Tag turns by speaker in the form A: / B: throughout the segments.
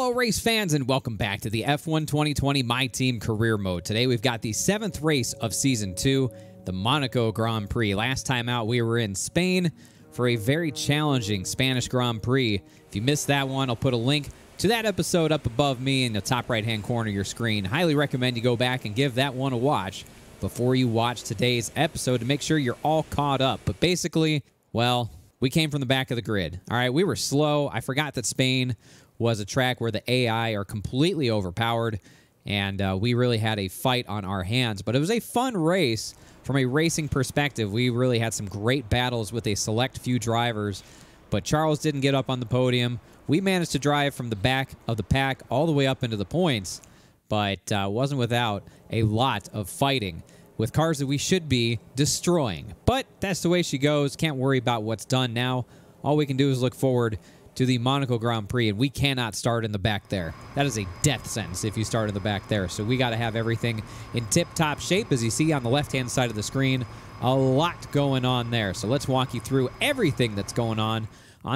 A: Hello, race fans, and welcome back to the F1 2020 My Team Career Mode. Today, we've got the 7th race of Season 2, the Monaco Grand Prix. Last time out, we were in Spain for a very challenging Spanish Grand Prix. If you missed that one, I'll put a link to that episode up above me in the top right-hand corner of your screen. Highly recommend you go back and give that one a watch before you watch today's episode to make sure you're all caught up. But basically, well, we came from the back of the grid. All right, we were slow. I forgot that Spain was a track where the AI are completely overpowered, and we really had a fight on our hands. But it was a fun race from a racing perspective. We really had some great battles with a select few drivers, but Charles didn't get up on the podium. We managed to drive from the back of the pack all the way up into the points, but wasn't without a lot of fighting with cars that we should be destroying. But that's the way she goes. Can't worry about what's done now. All we can do is look forward to the Monaco Grand Prix, and we cannot start in the back there. That is a death sentence if you start in the back there. So we got to have everything in tip-top shape. As you see on the left-hand side of the screen, a lot going on there. So let's walk you through everything that's going on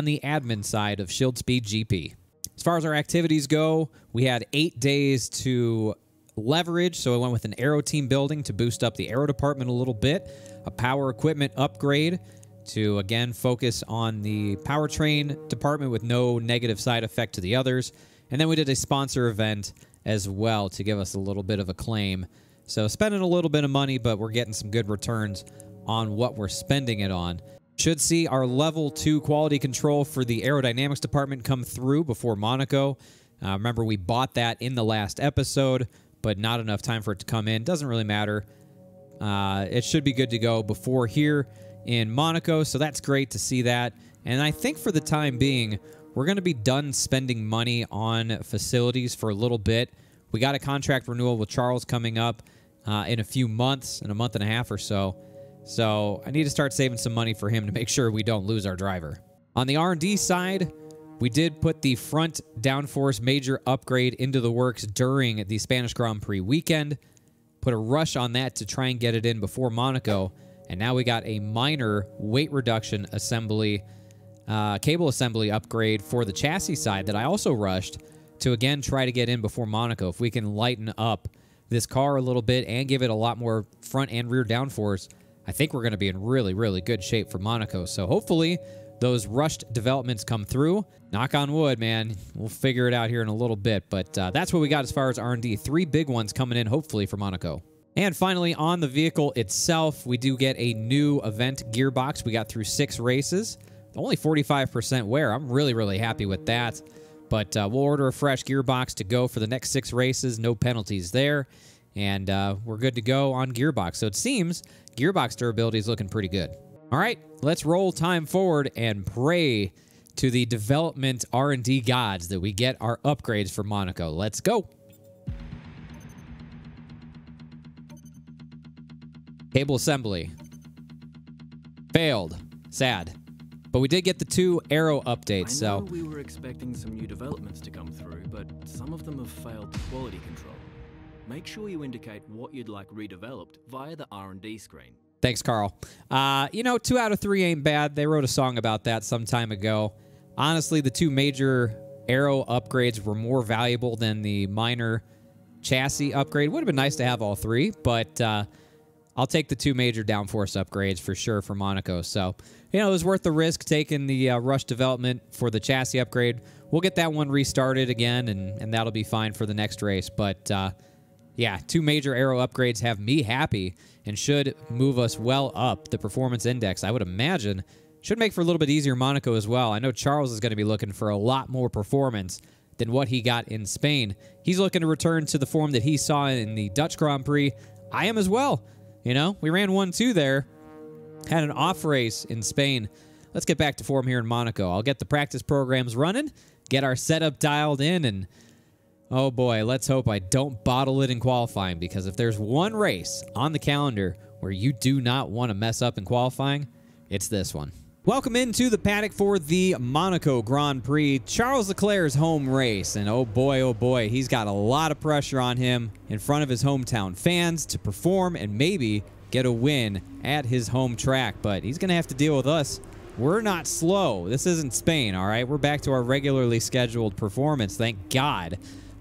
A: the admin side of Shield Speed GP. As far as our activities go, we had 8 days to leverage, so I went with an aero team building to boost up the aero department a little bit, a power equipment upgrade to, again, focus on the powertrain department with no negative side effect to the others. And then we did a sponsor event as well to give us a little bit of a claim. So spending a little bit of money, but we're getting some good returns on what we're spending it on. Should see our level 2 quality control for the aerodynamics department come through before Monaco. Remember, we bought that in the last episode, but not enough time for it to come in. Doesn't really matter. It should be good to go before here in Monaco, so that's great to see that. And I think for the time being, we're going to be done spending money on facilities for a little bit. We got a contract renewal with Charles coming up in a few months, in a month and a half or so. So I need to start saving some money for him to make sure we don't lose our driver. On the R&D side, we did put the front downforce major upgrade into the works during the Spanish Grand Prix weekend. Put a rush on that to try and get it in before Monaco. And now we got a minor weight reduction assembly, cable assembly upgrade for the chassis side that I also rushed to, again, try to get in before Monaco. If we can lighten up this car a little bit and give it a lot more front and rear downforce, I think we're going to be in really, really good shape for Monaco. So hopefully those rushed developments come through. Knock on wood, man. We'll figure it out here in a little bit. But that's what we got as far as R&D. 3 big ones coming in, hopefully, for Monaco. And finally, on the vehicle itself, we do get a new event gearbox. We got through 6 races. Only 45% wear. I'm really, really happy with that. But we'll order a fresh gearbox to go for the next 6 races. No penalties there. And we're good to go on gearbox. So it seems gearbox durability is looking pretty good. All right, let's roll time forward and pray to the development R&D gods that we get our upgrades for Monaco. Let's go. Cable assembly. Failed. Sad. But we did get the 2 aero updates,
B: I know we were expecting some new developments to come through, but some of them have failed the quality control. Make sure you indicate what you'd like redeveloped via the R&D screen.
A: Thanks, Carl. You know, 2 out of 3 ain't bad. They wrote a song about that some time ago. Honestly, the 2 major aero upgrades were more valuable than the minor chassis upgrade. Would have been nice to have all 3, but I'll take the 2 major downforce upgrades for sure for Monaco. So, you know, it was worth the risk taking the rush development for the chassis upgrade. We'll get that one restarted again, and that'll be fine for the next race. But, yeah, 2 major aero upgrades have me happy and should move us well up the performance index. I would imagine should make for a little bit easier Monaco as well. I know Charles is going to be looking for a lot more performance than what he got in Spain. He's looking to return to the form that he saw in the Dutch Grand Prix. I am as well. You know, we ran 1-2 there, had an off race in Spain. Let's get back to form here in Monaco. I'll get the practice programs running, get our setup dialed in, and oh boy, let's hope I don't bottle it in qualifying, because if there's one race on the calendar where you do not want to mess up in qualifying, it's this one. Welcome into the paddock for the Monaco Grand Prix, Charles Leclerc's home race. And oh boy, he's got a lot of pressure on him in front of his hometown fans to perform and maybe get a win at his home track. But he's going to have to deal with us we're not slow. This isn't Spain, all right? We're back to our regularly scheduled performance, thank God.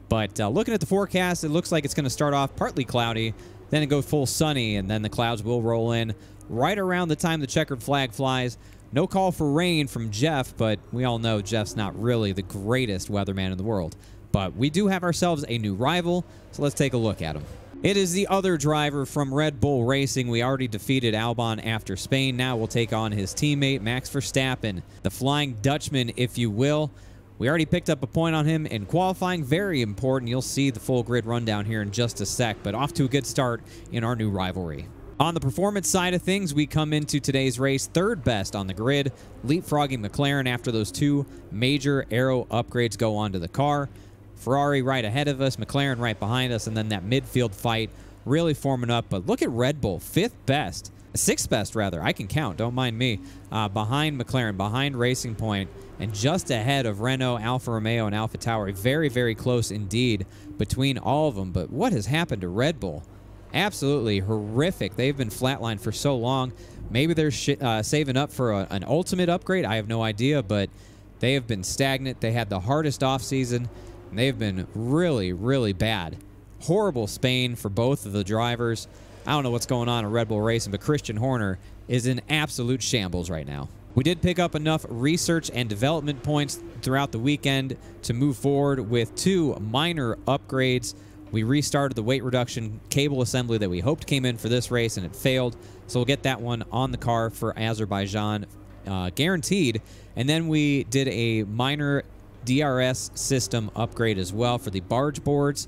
A: But looking at the forecast, it looks like it's going to start off partly cloudy, then it goes full sunny, and then the clouds will roll in right around the time the checkered flag flies. No call for rain from Jeff, but we all know Jeff's not really the greatest weatherman in the world. But we do have ourselves a new rival, so let's take a look at him. It is the other driver from Red Bull Racing. We already defeated Albon after Spain. Now we'll take on his teammate, Max Verstappen, the Flying Dutchman, if you will. We already picked up a point on him in qualifying. Very important. You'll see the full grid rundown here in just a sec, but off to a good start in our new rivalry. On the performance side of things, we come into today's race third best on the grid, leapfrogging McLaren after those two major aero upgrades go onto the car. Ferrari right ahead of us, McLaren right behind us, and then that midfield fight really forming up. But look at Red Bull, sixth best, rather. I can count, don't mind me. Behind McLaren, behind Racing Point, and just ahead of Renault, Alfa Romeo, and Alfa Tauri. Very, very close indeed between all of them. But what has happened to Red Bull? Absolutely horrific. They've been flatlined for so long. Maybe they're saving up for an ultimate upgrade. I have no idea, but they have been stagnant. They had the hardest offseason, and they've been really, really bad. Horrible Spain for both of the drivers. I don't know what's going on in Red Bull Racing, but Christian Horner is in absolute shambles right now. We did pick up enough research and development points throughout the weekend to move forward with two minor upgrades. We restarted the weight reduction cable assembly that we hoped came in for this race, and it failed. So we'll get that one on the car for Azerbaijan, guaranteed. And then we did a minor DRS system upgrade as well for the barge boards.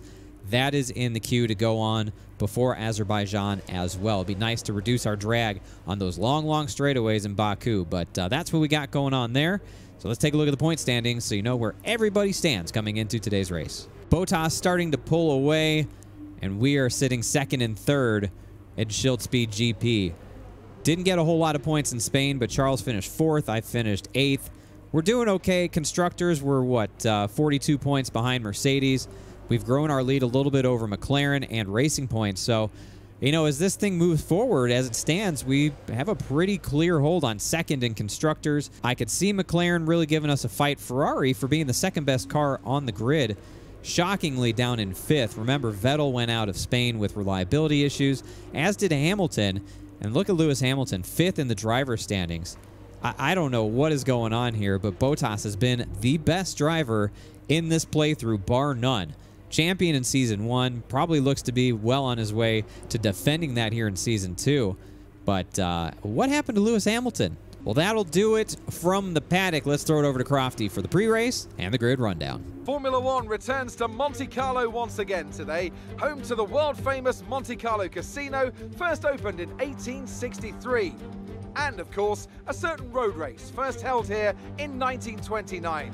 A: That is in the queue to go on before Azerbaijan as well. It'd be nice to reduce our drag on those long, long straightaways in Baku, but that's what we got going on there. So let's take a look at the point standings so you know where everybody stands coming into today's race. Bottas starting to pull away, and we are sitting second and third at Schildhouse GP. Didn't get a whole lot of points in Spain, but Charles finished fourth. I finished eighth. We're doing okay. Constructors were, 42 points behind Mercedes. We've grown our lead a little bit over McLaren and Racing Point. So, as this thing moves forward, as it stands, we have a pretty clear hold on second in Constructors. I could see McLaren really giving us a fight. Ferrari, for being the second best car on the grid, shockingly down in fifth. Remember, Vettel went out of Spain with reliability issues, as did Hamilton. And look at Lewis Hamilton, fifth in the driver standings. I don't know what is going on here, but Bottas has been the best driver in this playthrough, bar none. Champion in Season 1, probably looks to be well on his way to defending that here in Season 2. But what happened to Lewis Hamilton? Well, that'll do it from the paddock. Let's throw it over to Crofty for the pre-race and the grid rundown.
C: Formula One returns to Monte Carlo once again today, home to the world-famous Monte Carlo Casino, first opened in 1863. And, of course, a certain road race, first held here in 1929.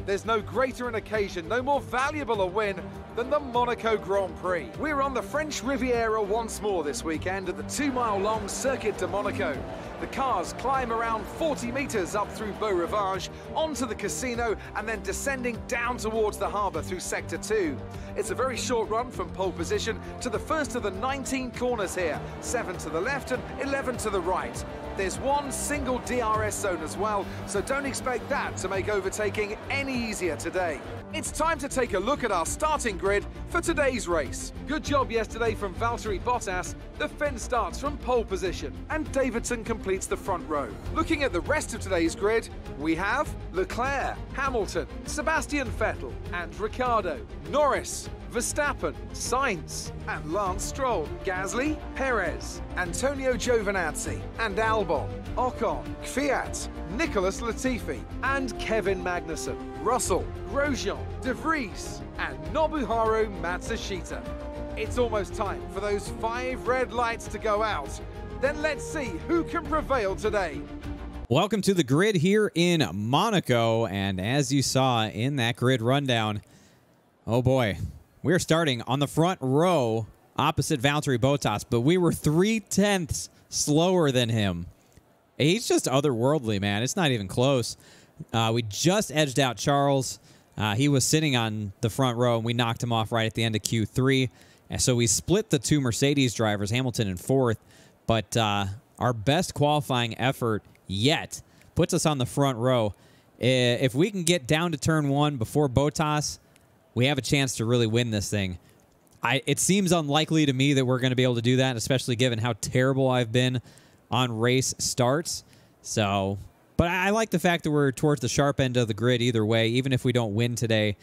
C: There's no greater an occasion, no more valuable a win than the Monaco Grand Prix. We're on the French Riviera once more this weekend at the 2-mile-long Circuit de Monaco. The cars climb around 40 metres up through Beau Rivage, onto the casino, and then descending down towards the harbour through Sector 2. It's a very short run from pole position to the first of the 19 corners here, 7 to the left and 11 to the right. There's one single DRS zone as well, so don't expect that to make overtaking any easier today. It's time to take a look at our starting grid for today's race. Good job yesterday from Valtteri Bottas. The Finn starts from pole position, and Davidson completes the front row. Looking at the rest of today's grid, we have Leclerc, Hamilton, Sebastian Vettel, and Ricciardo, Norris, Verstappen, Sainz, and Lance Stroll, Gasly, Perez, Antonio Giovinazzi, and Albon, Ocon, Kvyat, Nicholas Latifi, and Kevin Magnussen, Russell, Grosjean, De Vries, and Nobuharu Matsushita. It's almost time for those 5 red lights to go out. Then let's see who can prevail today.
A: Welcome to the grid here in Monaco, and as you saw in that grid rundown, oh boy, we're starting on the front row opposite Valtteri Bottas, but we were 3/10 slower than him. He's just otherworldly, man. It's not even close. We just edged out Charles. He was sitting on the front row, and we knocked him off right at the end of Q3. And so we split the 2 Mercedes drivers, Hamilton in 4th. But our best qualifying effort yet puts us on the front row. If we can get down to turn 1 before Bottas, we have a chance to really win this thing. It seems unlikely to me that we're going to be able to do that, especially given how terrible I've been on race starts. So, but I like the fact that we're towards the sharp end of the grid either way. Even if we don't win today,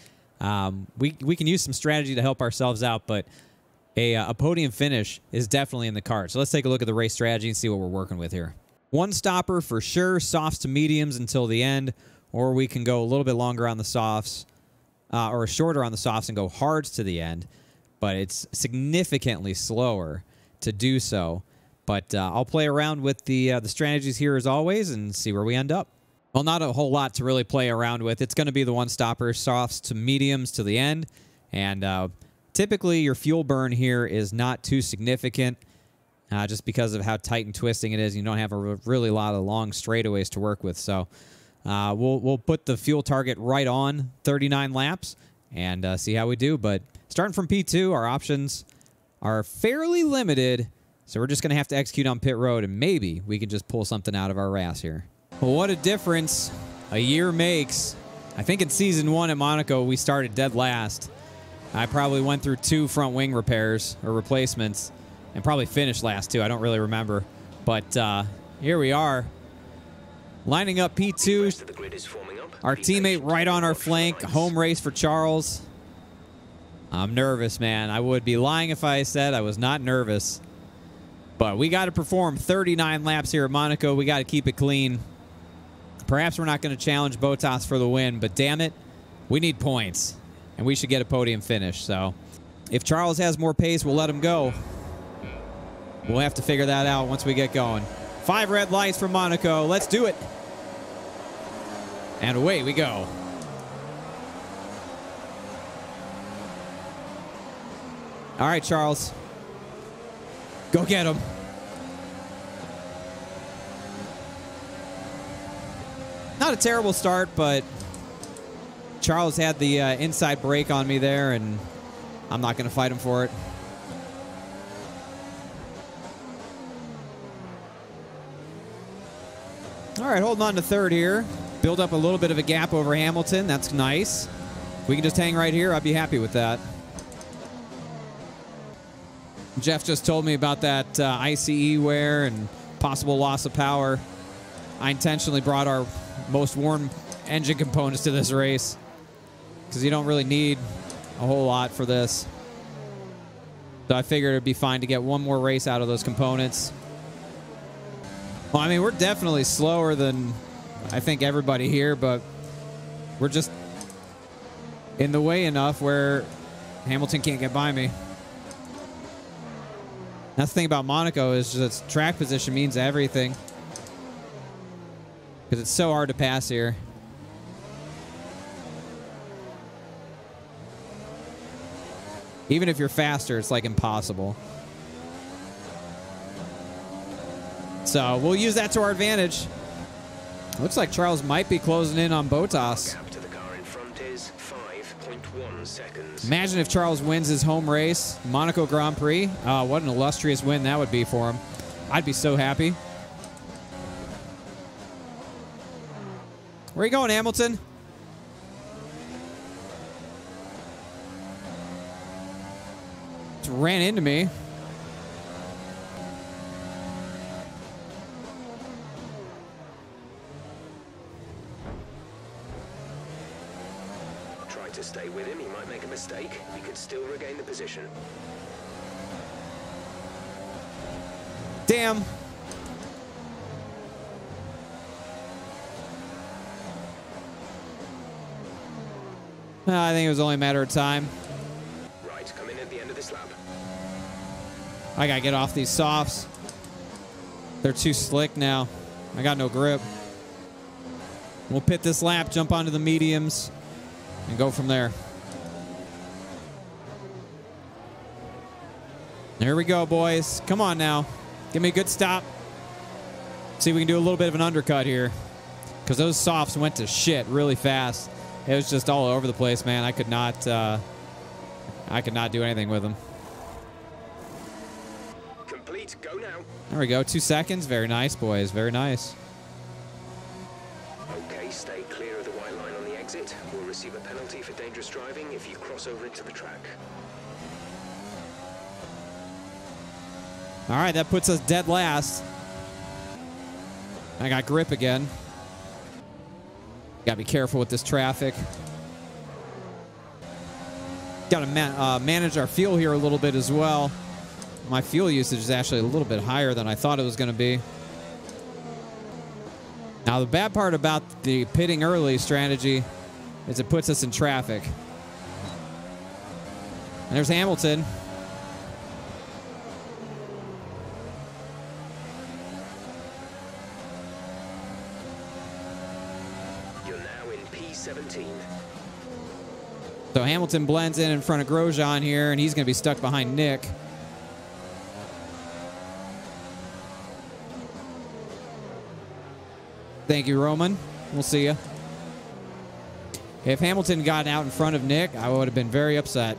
A: we can use some strategy to help ourselves out, but a podium finish is definitely in the cards. So let's take a look at the race strategy and see what we're working with here. One stopper for sure, softs to mediums until the end, or we can go a little bit longer on the softs, or shorter on the softs and go hards to the end. But it's significantly slower to do so. But I'll play around with the strategies here as always and see where we end up. Well, not a whole lot to really play around with. It's going to be the one stopper, softs to mediums to the end. And typically your fuel burn here is not too significant just because of how tight and twisting it is. You don't have a really lot of long straightaways to work with. So we'll put the fuel target right on 39 laps and see how we do. But starting from P2, our options are fairly limited, so we're just going to have to execute on pit road, and maybe we can just pull something out of our ass here. Well, what a difference a year makes. I think in Season 1 at Monaco, we started dead last. I probably went through 2 front wing repairs or replacements and probably finished last, too. I don't really remember. But here we are, lining up P2. Our teammate right on our flank, home race for Charles. I'm nervous, man. I would be lying if I said I was not nervous. But we got to perform 39 laps here at Monaco. We got to keep it clean. Perhaps we're not going to challenge Bottas for the win, but damn it, we need points. And we should get a podium finish. So if Charles has more pace, we'll let him go. We'll have to figure that out once we get going. 5 red lights for Monaco. Let's do it. And away we go. All right, Charles. Go get him. Not a terrible start, but Charles had the inside brake on me there, and I'm not going to fight him for it. All right, holding on to third here. Build up a little bit of a gap over Hamilton. That's nice. If we can just hang right here, I'd be happy with that. Jeff just told me about that ICE wear and possible loss of power. I intentionally brought our most worn engine components to this race because you don't really need a whole lot for this. So I figured it'd be fine to get one more race out of those components. Well, I mean, we're definitely slower than I think everybody here, but we're just in the way enough where Hamilton can't get by me. That's the thing about Monaco is just track position means everything. Because it's so hard to pass here. Even if you're faster, it's like impossible. So we'll use that to our advantage. Looks like Charles might be closing in on Bottas. Imagine if Charles wins his home race, Monaco Grand Prix. What an illustrious win that would be for him. I'd be so happy. Where are you going, Hamilton? Just ran into me.
D: To stay with him, he might make a mistake. He could still regain the position.
A: Damn. I think it was only a matter of time.
D: Right, come in at the end of this lap.
A: I gotta get off these softs. They're too slick now. I got no grip. We'll pit this lap, jump onto the mediums, and go from there. There we go, boys. Come on now. Give me a good stop. See if we can do a little bit of an undercut here. Because those softs went to shit really fast. It was just all over the place, man. I could not do anything with them.
D: Complete. Go now.
A: There we go. 2 seconds. Very nice, boys. Very nice.
D: receive a penalty for dangerous driving if you cross over into the track.
A: All right, that puts us dead last. I got grip again. Gotta be careful with this traffic. Gotta manage our fuel here a little bit as well. My fuel usage is actually a little bit higher than I thought it was gonna be. Now, the bad part about the pitting early strategy is it puts us in traffic. And there's Hamilton.
D: You're now in P17.
A: So Hamilton blends in front of Grosjean here, and he's going to be stuck behind Nick. Thank you, Roman. We'll see you. If Hamilton got out in front of Nick, I would have been very upset.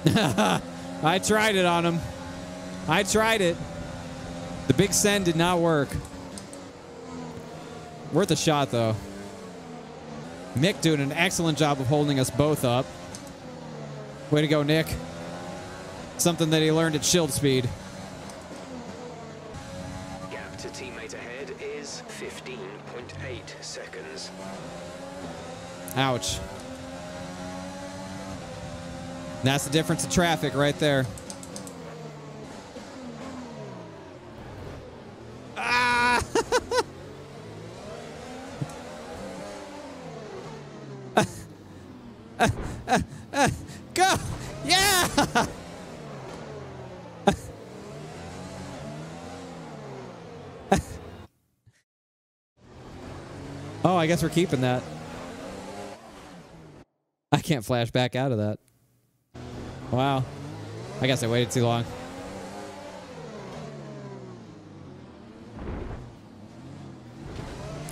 A: I tried it on him. I tried it. The big send did not work. Worth a shot, though. Mick doing an excellent job of holding us both up. Way to go, Nick. Something that he learned at Schild speed.
D: Gap to teammate ahead is 15.8 seconds.
A: Ouch. That's the difference in traffic right there. Ah! Go! Yeah! Oh, I guess we're keeping that. I can't flash back out of that. Wow. I guess I waited too long.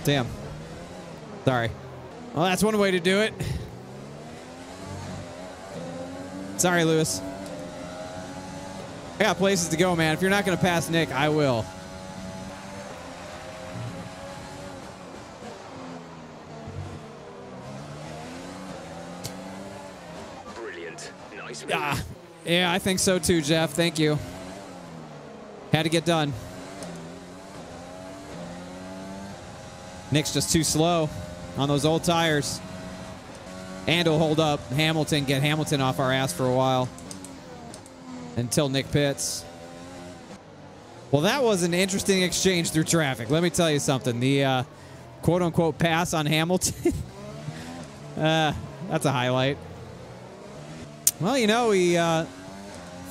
A: Damn. Sorry. Well, that's one way to do it. Sorry, Lewis. I got places to go, man. If you're not going to pass Nick, I will.
D: Brilliant. Nice move.
A: Yeah, I think so too, Jeff. Thank you. Had to get done. Nick's just too slow on those old tires. And he'll hold up Hamilton, get Hamilton off our ass for a while. Until Nick pits. Well, that was an interesting exchange through traffic. Let me tell you something. The quote-unquote pass on Hamilton. That's a highlight. Well, you know, he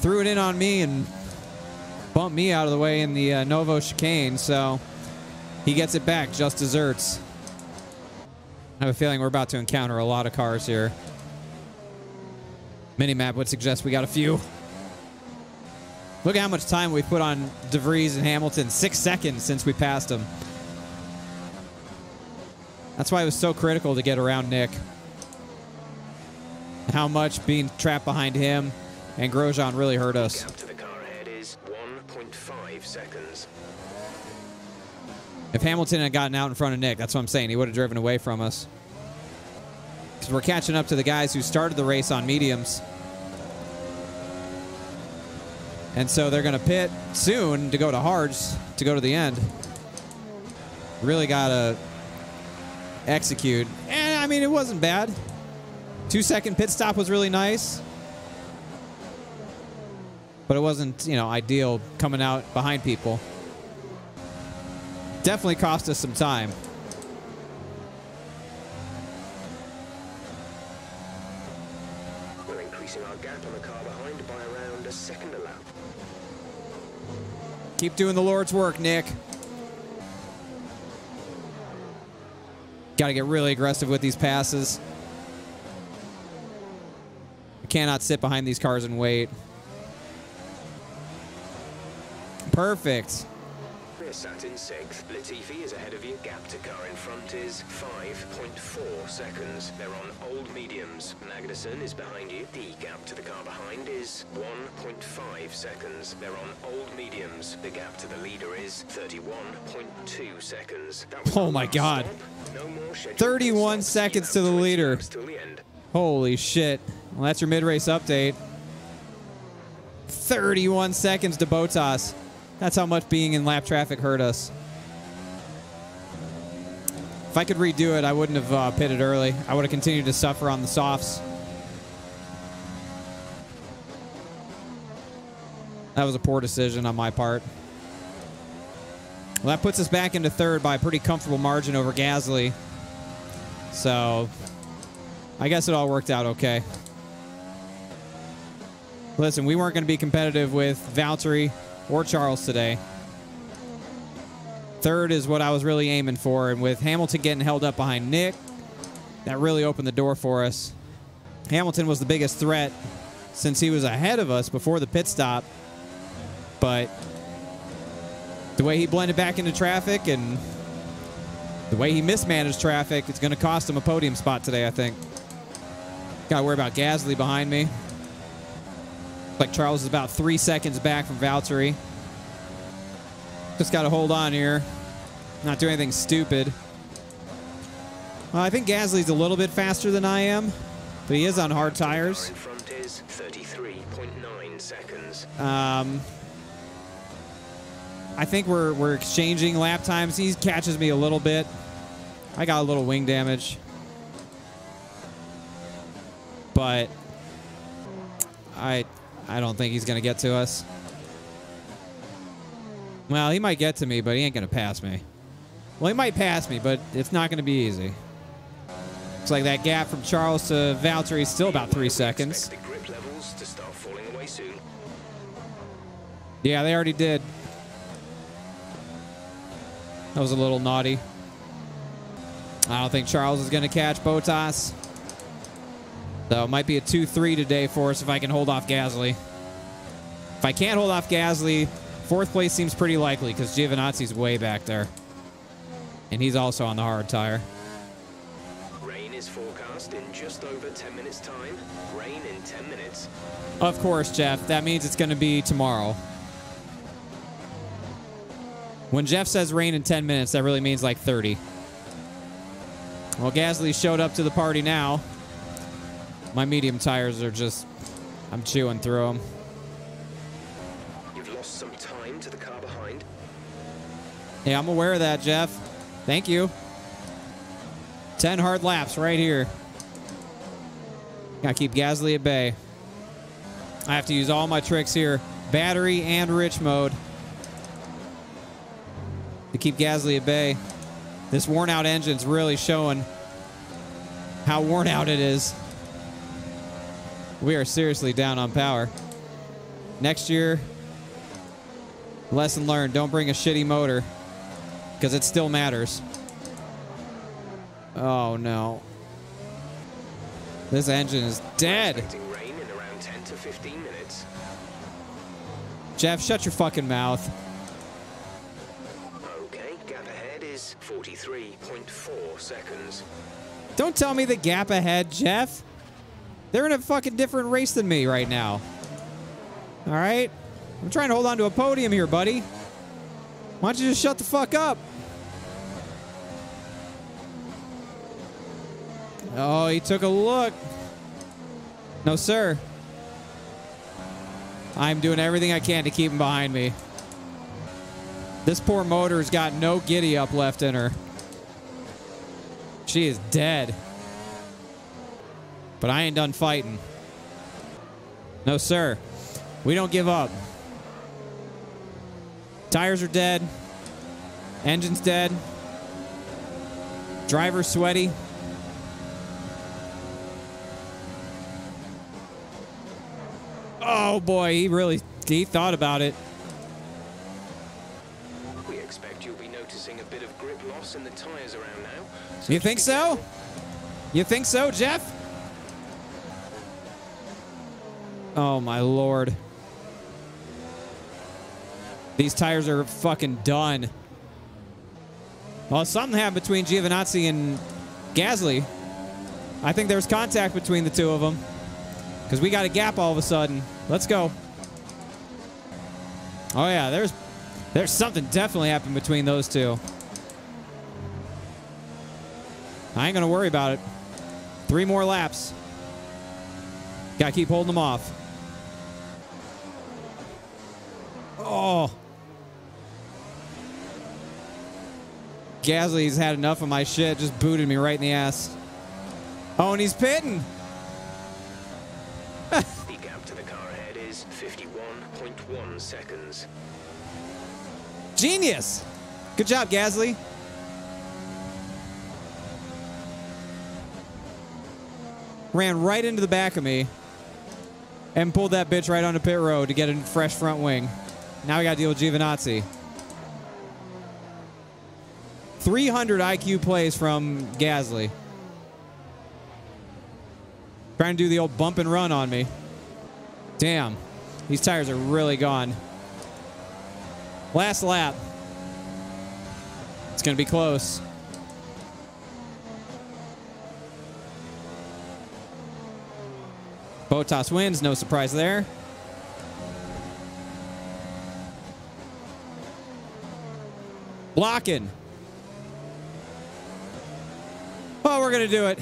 A: threw it in on me and bumped me out of the way in the Novo chicane, so he gets it back. Just desserts. I have a feeling we're about to encounter a lot of cars here. Minimap would suggest we got a few. Look at how much time we put on De Vries and Hamilton. 6 seconds since we passed them. That's why it was so critical to get around Nick. How much being trapped behind him and Grosjean really hurt us.
D: Gap to the car ahead is 1.5 seconds.
A: If Hamilton had gotten out in front of Nick, that's what I'm saying. He would have driven away from us. Because we're catching up to the guys who started the race on mediums. And so they're going to pit soon to go to hards, to go to the end. Really got to execute. And, I mean, it wasn't bad. 2-second pit stop was really nice. But it wasn't, you know, ideal coming out behind people. Definitely cost us some time.
D: We're increasing our gap on the car behind by around a second a lap.
A: Keep doing the Lord's work, Nick. Got to get really aggressive with these passes. I cannot sit behind these cars and wait. Perfect.
D: sat in 6th. Latifi is ahead of you. Gap to car in front is 5.4 seconds. They're on old mediums. Magnussen is behind you. The gap to the car behind is 1.5 seconds. They're on old mediums. The gap to the leader is 31.2 seconds. That was
A: Oh my God.
D: no more scheduled
A: 31
D: stops.
A: seconds
D: You
A: to
D: have
A: the
D: 20
A: leader.
D: laps till the end.
A: Holy shit. Well, that's your mid-race update. 31 seconds to Bottas. That's how much being in lap traffic hurt us. If I could redo it, I wouldn't have pitted early. I would have continued to suffer on the softs. That was a poor decision on my part. Well, that puts us back into third by a pretty comfortable margin over Gasly. So, I guess it all worked out okay. Listen, we weren't going to be competitive with Valtteri or Charles today. Third is what I was really aiming for, and with Hamilton getting held up behind Nick, that really opened the door for us. Hamilton was the biggest threat since he was ahead of us before the pit stop, but the way he blended back into traffic and the way he mismanaged traffic, it's going to cost him a podium spot today, I think. Got to worry about Gasly behind me. Like Charles is about 3 seconds back from Valtteri. Just got to hold on here. Not do anything stupid. I think Gasly's a little bit faster than I am, but he is on hard tires.
D: In front is 33.9 seconds.
A: I think we're exchanging lap times. He catches me a little bit. I got a little wing damage. But I don't think he's going to get to us. Well, he might get to me, but he ain't going to pass me. Well, he might pass me, but it's not going to be easy. Looks like that gap from Charles to Valtteri is still about 3 seconds.
D: Expect the grip levels to start falling away soon.
A: Yeah, they already did. That was a little naughty. I don't think Charles is going to catch Bottas. So it might be a 2-3 today for us if I can hold off Gasly. If I can't hold off Gasly, 4th place seems pretty likely because Giovinazzi's way back there. And he's also on the hard tire.
D: Rain is forecast in just over 10 minutes' time. Rain in 10 minutes.
A: Of course, Jeff. That means it's going to be tomorrow. When Jeff says rain in 10 minutes, that really means like 30. Well, Gasly showed up to the party now. My medium tires are just... I'm chewing through them.
D: You've lost some time to the car behind.
A: Yeah, I'm aware of that, Jeff. Thank you. 10 hard laps right here. Gotta keep Gasly at bay. I have to use all my tricks here. Battery and rich mode. To keep Gasly at bay. This worn out engine's really showing how worn out it is. We are seriously down on power. Next year, lesson learned, don't bring a shitty motor because it still matters. Oh no. This engine is dead.
D: Expecting rain in around 10 to 15 minutes.
A: Jeff, shut your fucking mouth.
D: Okay, gap ahead is 43.4 seconds.
A: Don't tell me the gap ahead, Jeff. They're in a fucking different race than me right now. All right? I'm trying to hold on to a podium here, buddy. Why don't you just shut the fuck up? Oh, he took a look. No, sir. I'm doing everything I can to keep him behind me. This poor motor's got no giddy up left in her. She is dead. But I ain't done fighting. No, sir. We don't give up. Tires are dead. Engine's dead. Driver's sweaty. Oh boy, he thought about it.
D: We expect you'll be noticing a bit of grip loss in the tires around now.
A: You think so? You think so, Jeff? Oh my lord. These tires are fucking done. Well, something happened between Giovinazzi and Gasly. I think there's contact between the two of them. Because we got a gap all of a sudden. Let's go. Oh, yeah, there's something definitely happened between those two. I ain't going to worry about it. 3 more laps. Got to keep holding them off. Oh. Gasly's had enough of my shit. Just booted me right in the ass. Oh, and he's pitting.
D: The gap to the car ahead is 51.1 seconds.
A: Genius. Good job, Gasly. Ran right into the back of me and pulled that bitch right onto pit road to get a fresh front wing. Now we got to deal with Giovinazzi. 300 IQ plays from Gasly. Trying to do the old bump and run on me. Damn. These tires are really gone. Last lap. It's going to be close. Bottas wins. No surprise there. Blocking. Oh, we're going to do it.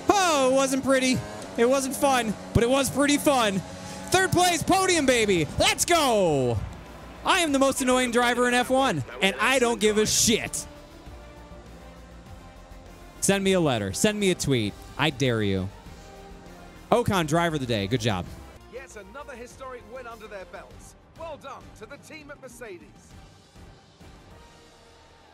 A: Oh, it wasn't pretty. It wasn't fun, but it was pretty fun. 3rd place, podium, baby. Let's go. I am the most annoying driver in F1, and I don't give a shit. Send me a letter. Send me a tweet. I dare you. Ocon, driver of the day. Good job.
C: Yet another historic win under their belts. Well done to the team at Mercedes.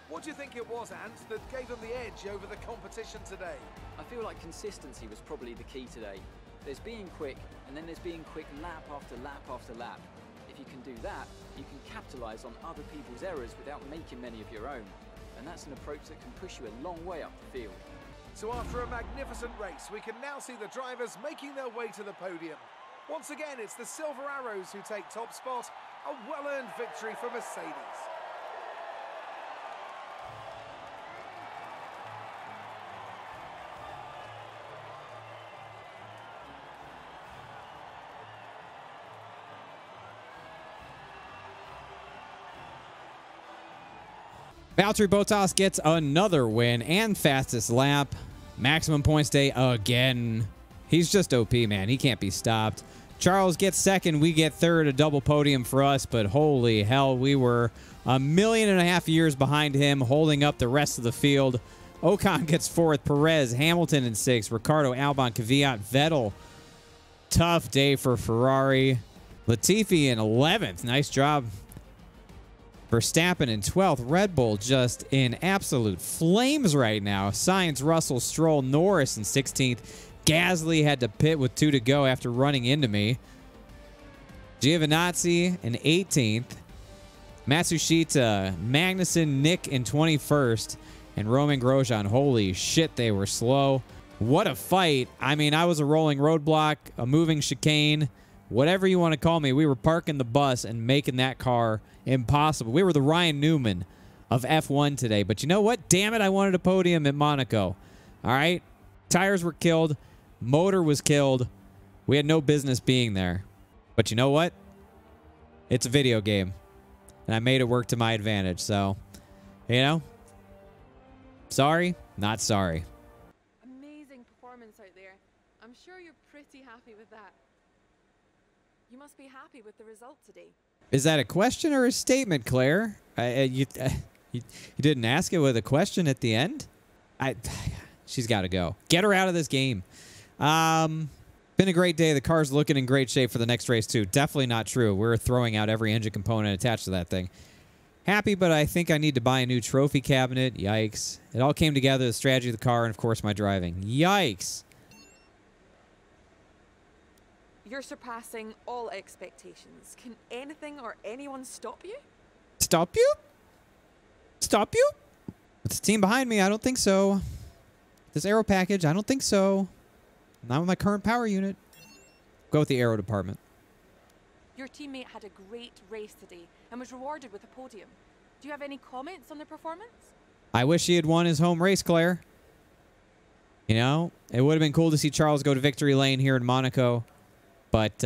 C: What do you think it was, Ant, that gave them the edge over the competition today?
E: I feel like consistency was probably the key today. There's being quick, and then there's being quick lap after lap after lap. If you can do that, you can capitalize on other people's errors without making many of your own. And that's an approach that can push you a long way up the field.
C: So after a magnificent race, we can now see the drivers making their way to the podium. Once again, it's the Silver Arrows who take top spot. A well-earned victory for Mercedes.
A: Valtteri Bottas gets another win and fastest lap. Maximum points day again. He's just OP, man. He can't be stopped. Charles gets 2nd. We get 3rd. A double podium for us, but holy hell, we were 1.5 million years behind him, holding up the rest of the field. Ocon gets 4th. Perez, Hamilton in 6th. Ricardo, Albon, Kvyat, Vettel. Tough day for Ferrari. Latifi in 11th. Nice job. Verstappen in 12th. Red Bull just in absolute flames right now. Sainz, Russell, Stroll, Norris in 16th. Gasly had to pit with 2 to go after running into me. Giovinazzi in 18th. Matsushita, Magnussen, Nick in 21st. And Roman Grosjean. Holy shit, they were slow. What a fight. I mean, I was a rolling roadblock, a moving chicane, whatever you want to call me. We were parking the bus and making that car impossible. We were the Ryan Newman of F1 today. But you know what? Damn it, I wanted a podium at Monaco. All right? Tires were killed. Motor was killed. We had no business being there. But you know what? It's a video game. And I made it work to my advantage. So, you know, sorry, not sorry.
F: Amazing performance out there. I'm sure you're pretty happy with that. You must be happy with the result today.
A: Is that a question or a statement, Claire? You didn't ask it with a question at the end? She's got to go. Get her out of this game. Been a great day. The car's looking in great shape for the next race, too. Definitely not true. We're throwing out every engine component attached to that thing. Happy, but I think I need to buy a new trophy cabinet. Yikes. It all came together, the strategy of the car, and, of course, my driving. Yikes.
F: You're surpassing all expectations. Can anything or anyone stop you?
A: Stop you? Stop you? With the team behind me, I don't think so. This aero package, I don't think so. Not with my current power unit. Go with the aero department.
F: Your teammate had a great race today and was rewarded with a podium. Do you have any comments on the performance?
A: I wish he had won his home race, Claire. You know, it would have been cool to see Charles go to victory lane here in Monaco. But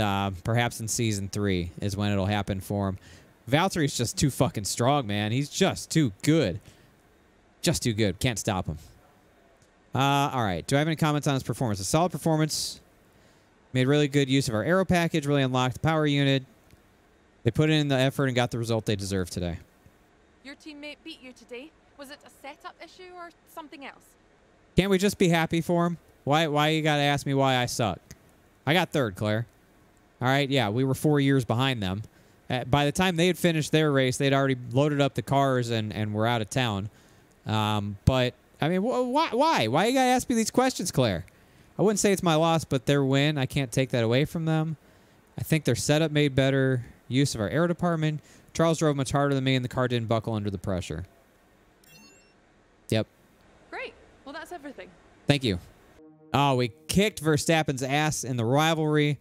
A: perhaps in Season 3 is when it'll happen for him. Valtteri's just too fucking strong, man. He's just too good. Just too good. Can't stop him. All right. Do I have any comments on his performance? A solid performance. Made really good use of our aero package. Really unlocked the power unit. They put in the effort and got the result they deserved today.
F: Your teammate beat you today. Was it a setup issue or something else?
A: Can't we just be happy for him? Why you got to ask me why I suck? I got third, Claire. All right, yeah, we were 4 years behind them. By the time they had finished their race, they'd already loaded up the cars and were out of town. But, I mean, why? Why you got to ask me these questions, Claire? I wouldn't say it's my loss, but their win. I can't take that away from them. I think their setup made better use of our aero department. Charles drove much harder than me, and the car didn't buckle under the pressure. Yep.
F: Great. Well, that's everything.
A: Thank you. Oh, we kicked Verstappen's ass in the rivalry.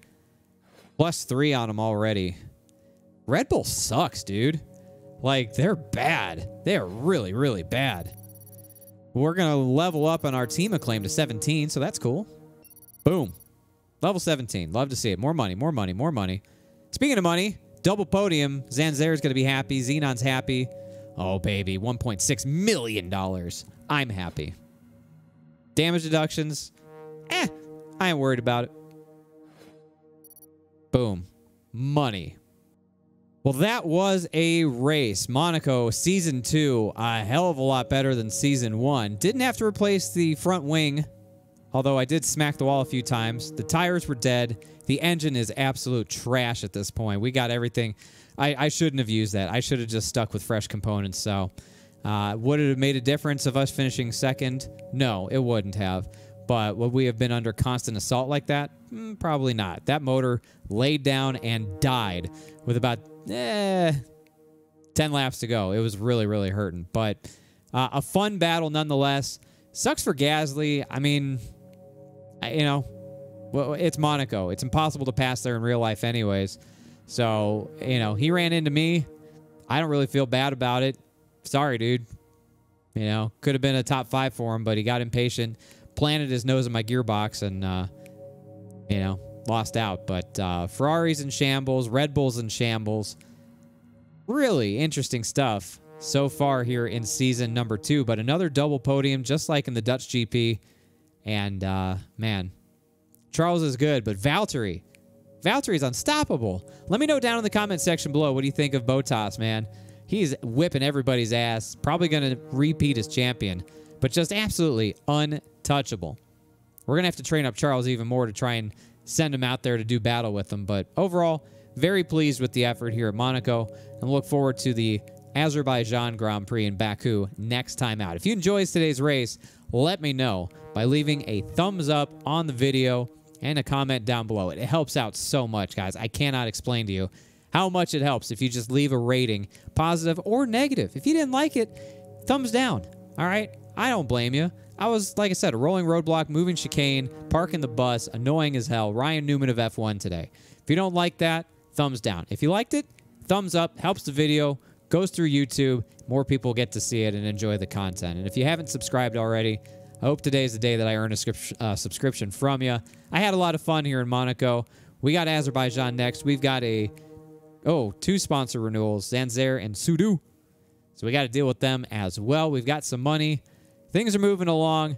A: +3 on him already. Red Bull sucks, dude. Like, they're bad. They are really, really bad. We're going to level up on our team acclaim to 17, so that's cool. Boom. Level 17. Love to see it. More money, more money, more money. Speaking of money, double podium. Zanzer's going to be happy. Xenon's happy. Oh, baby. $1.6 million. I'm happy. Damage deductions. I ain't worried about it. Boom. Money. Well, that was a race. Monaco Season 2, a hell of a lot better than Season 1. Didn't have to replace the front wing, although I did smack the wall a few times. The tires were dead. The engine is absolute trash at this point. We got everything. I shouldn't have used that. I should have just stuck with fresh components. So, would it have made a difference of us finishing second? No, it wouldn't have. But would we have been under constant assault like that? Probably not. That motor laid down and died with about 10 laps to go. It was really, really hurting. But a fun battle nonetheless. Sucks for Gasly. I mean, you know, well, it's Monaco. It's impossible to pass there in real life anyways. So, you know, he ran into me. I don't really feel bad about it. Sorry, dude. You know, could have been a top 5 for him, but he got impatient. Planted his nose in my gearbox and, you know, lost out. But Ferrari's in shambles. Red Bull's in shambles. Really interesting stuff so far here in season number 2. But another double podium, just like in the Dutch GP. And, man, Charles is good. But Valtteri's unstoppable. Let me know down in the comment section below. What do you think of Bottas, man? He's whipping everybody's ass. Probably going to repeat as champion. But just absolutely untouchable. We're going to have to train up Charles even more to try and send him out there to do battle with him. But overall, very pleased with the effort here at Monaco. And look forward to the Azerbaijan Grand Prix in Baku next time out. If you enjoyed today's race, let me know by leaving a thumbs up on the video and a comment down below. It helps out so much, guys. I cannot explain to you how much it helps if you just leave a rating, positive or negative. If you didn't like it, thumbs down. All right? I don't blame you. I was, like I said, a rolling roadblock, moving chicane, parking the bus, annoying as hell. Ryan Newman of F1 today. If you don't like that, thumbs down. If you liked it, thumbs up. Helps the video. Goes through YouTube. More people get to see it and enjoy the content. And if you haven't subscribed already, I hope today is the day that I earn a subscription from you. I had a lot of fun here in Monaco. We got Azerbaijan next. We've got 2 sponsor renewals, Zanzer and Sudu. So we got to deal with them as well. We've got some money. Things are moving along.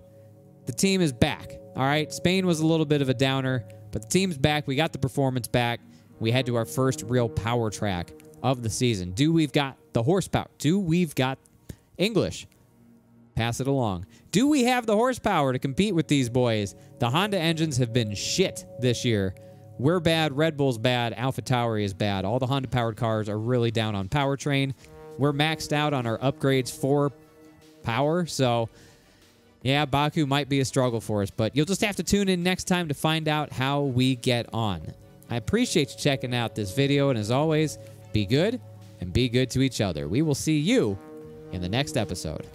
A: The team is back. All right. Spain was a little bit of a downer, but the team's back. We got the performance back. We head to our first real power track of the season. Do we've got the horsepower? Do we've got English? Pass it along. Do we have the horsepower to compete with these boys? The Honda engines have been shit this year. We're bad. Red Bull's bad. AlphaTauri is bad. All the Honda-powered cars are really down on powertrain. We're maxed out on our upgrades for power, so yeah, Baku might be a struggle for us, but you'll just have to tune in next time to find out how we get on. I appreciate you checking out this video, and as always, be good and be good to each other. We will see you in the next episode.